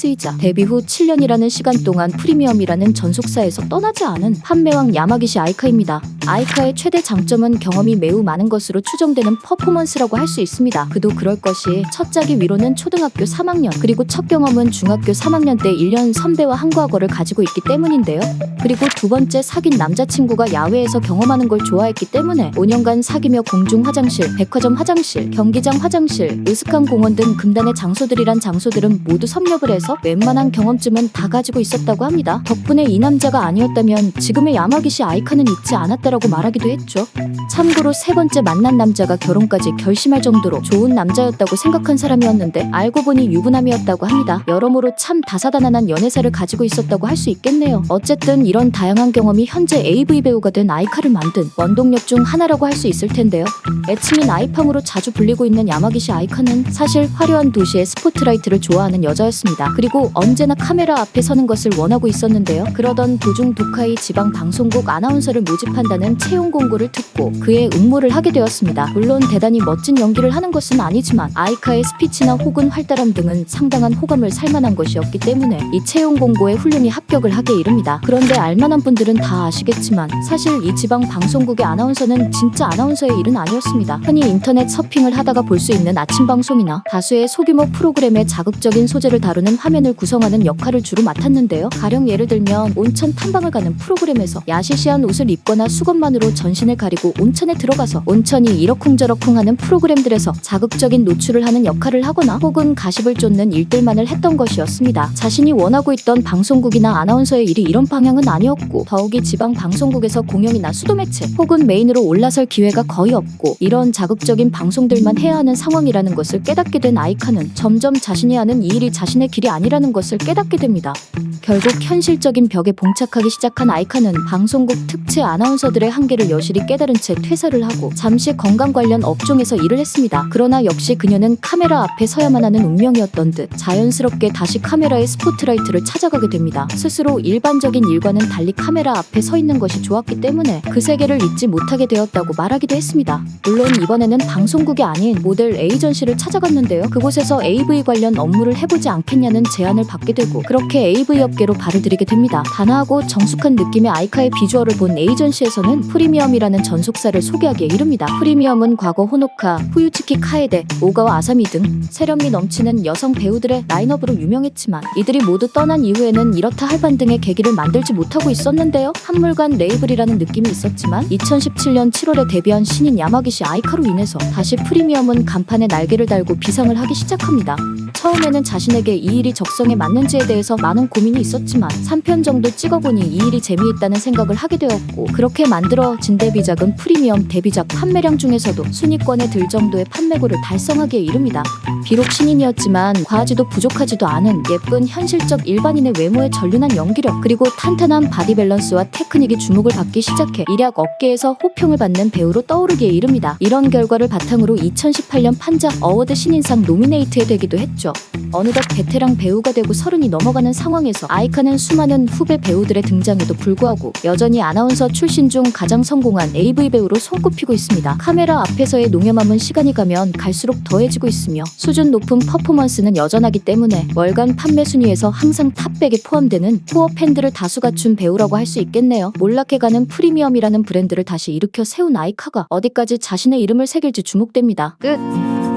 쓰이자 데뷔 후 7년이라는 시간 동안 프리미엄이라는 전속사에서 떠나지 않은 판매왕 야마기시 아이카입니다. 아이카의 최대 장점은 경험이 매우 많은 것으로 추정되는 퍼포먼스라고 할 수 있습니다. 그도 그럴 것이 첫 작이 위로는 초등학교 3학년 그리고 첫 경험은 중학교 3학년 때 1년 선배와 한과거를 가지고 있기 때문인데요. 그리고 두 번째 사귄 남자친구가 야외에서 경험하는 걸 좋아했기 때문에 5년간 사귀며 공중 화장실, 백화점 화장실, 경기장 화장실, 으슥한 공원 등 금단의 장소들이란 장소들은 모두 섭렵을 해서 웬만한 경험쯤은 다 가지고 있었다고 합니다. 덕분에 이 남자가 아니었다면 지금의 야마기시 아이카는 있지 않았다라고 말하기도 했죠. 참고로 세 번째 만난 남자가 결혼까지 결심할 정도로 좋은 남자였다고 생각한 사람이었는데 알고 보니 유부남이었다고 합니다. 여러모로 참 다사다난한 연애사를 가지고 있었다고 할 수 있겠네요. 어쨌든 이런 다양한 경험이 현재 AV 배우가 된 아이카를 만든 원동력 중 하나라고 할 수 있을 텐데요. 애칭인 아이팡으로 자주 불리고 있는 야마기시 아이카는 사실 화려한 도시의 스포트라이트를 좋아하는 여자였습니다. 그리고 언제나 카메라 앞에 서는 것을 원하고 있었는데요. 그러던 도중 도카이 지방 방송국 아나운서를 모집한다는 채용 공고를 듣고 그의 응모를 하게 되었습니다. 물론 대단히 멋진 연기를 하는 것은 아니지만 아이카의 스피치나 혹은 활달함 등은 상당한 호감을 살만한 것이었기 때문에 이 채용 공고에 훌륭히 합격을 하게 이릅니다. 그런데 알만한 분들은 다 아시겠지만 사실 이 지방 방송국의 아나운서는 진짜 아나운서의 일은 아니었습니다. 흔히 인터넷 서핑을 하다가 볼 수 있는 아침 방송이나 다수의 소규모 프로그램의 자극적인 소재를 다루는 화면을 구성하는 역할을 주로 맡았는데요. 가령 예를 들면 온천 탐방을 가는 프로그램에서 야시시한 옷을 입거나 수건만으로 전신을 가리고 온천에 들어가서 온천이 이러쿵저러쿵 하는 프로그램들에서 자극적인 노출을 하는 역할을 하거나 혹은 가십을 쫓는 일들만을 했던 것이었습니다. 자신이 원하고 있던 방송국이나 아나운서의 일이 이런 방향은 아니었고 더욱이 지방 방송국에서 공연이나 수도매체 혹은 메인으로 올라설 기회가 거의 없고 이런 자극적인 방송들만 해야 하는 상황이라는 것을 깨닫게 된 아이카는 점점 자신이 하는 이 일이 자신의 길이 아니라는 것을 깨닫게 됩니다. 결국 현실적인 벽에 봉착하기 시작한 아이카는 방송국 특채 아나운서들의 한계를 여실히 깨달은 채 퇴사를 하고 잠시 건강 관련 업종에서 일을 했습니다. 그러나 역시 그녀는 카메라 앞에 서야만 하는 운명이었던 듯 자연스럽게 다시 카메라의 스포트라이트를 찾아가게 됩니다. 스스로 일반적인 일과는 달리 카메라 앞에 서 있는 것이 좋았기 때문에 그 세계를 잊지 못하게 되었다고 말하기도 했습니다. 물론 이번에는 방송국이 아닌 모델 에이전시를 찾아갔는데요. 그곳에서 AV 관련 업무를 해보지 않겠냐는 제안을 받게 되고 그렇게 AV 업계로 발을 들이게 됩니다. 단아하고 정숙한 느낌의 아이카의 비주얼을 본 에이전시에서는 프리미엄이라는 전속사를 소개하기에 이릅니다. 프리미엄은 과거 호노카, 후유츠키 카에데, 오가와 아사미 등 세련미 넘치는 여성 배우들의 라인업으로 유명했지만 이들이 모두 떠난 이후에는 이렇다 할 반 등의 계기를 만들지 못하고 있었는데요. 한물간 레이블이라는 느낌이 있었지만 2017년 7월에 데뷔한 신인 야마기시 아이카로 인해서 다시 프리미엄은 간판에 날개를 달고 비상을 하기 시작합니다. 처음에는 자신에게 이 일이 적성에 맞는지에 대해서 많은 고민이 있었지만 3편 정도 찍어보니 이 일이 재미있다는 생각을 하게 되었고 그렇게 만들어진 데뷔작은 프리미엄 데뷔작 판매량 중에서도 순위권에 들 정도의 판매고를 달성하기에 이릅니다. 비록 신인이었지만 과하지도 부족하지도 않은 예쁜 현실적 일반인의 외모에 전륜한 연기력 그리고 탄탄한 바디 밸런스와 테크닉이 주목을 받기 시작해 일약 업계에서 호평을 받는 배우로 떠오르기에 이릅니다. 이런 결과를 바탕으로 2018년 판자 어워드 신인상 노미네이트에 되기도 했죠. 어느덧 베테랑 배우가 되고 30이 넘어가는 상황에서 아이카는 수많은 후배 배우들의 등장에도 불구하고 여전히 아나운서 출신 중 가장 성공한 AV 배우로 손꼽히고 있습니다. 카메라 앞에서의 농염함은 시간이 가면 갈수록 더해지고 있으며 수준 높은 퍼포먼스는 여전하기 때문에 월간 판매 순위에서 항상 탑백에 포함되는 코어 팬들을 다수 갖춘 배우라고 할 수 있겠네요. 몰락해가는 프리미엄이라는 브랜드를 다시 일으켜 세운 아이카가 어디까지 자신의 이름을 새길지 주목됩니다. 끝!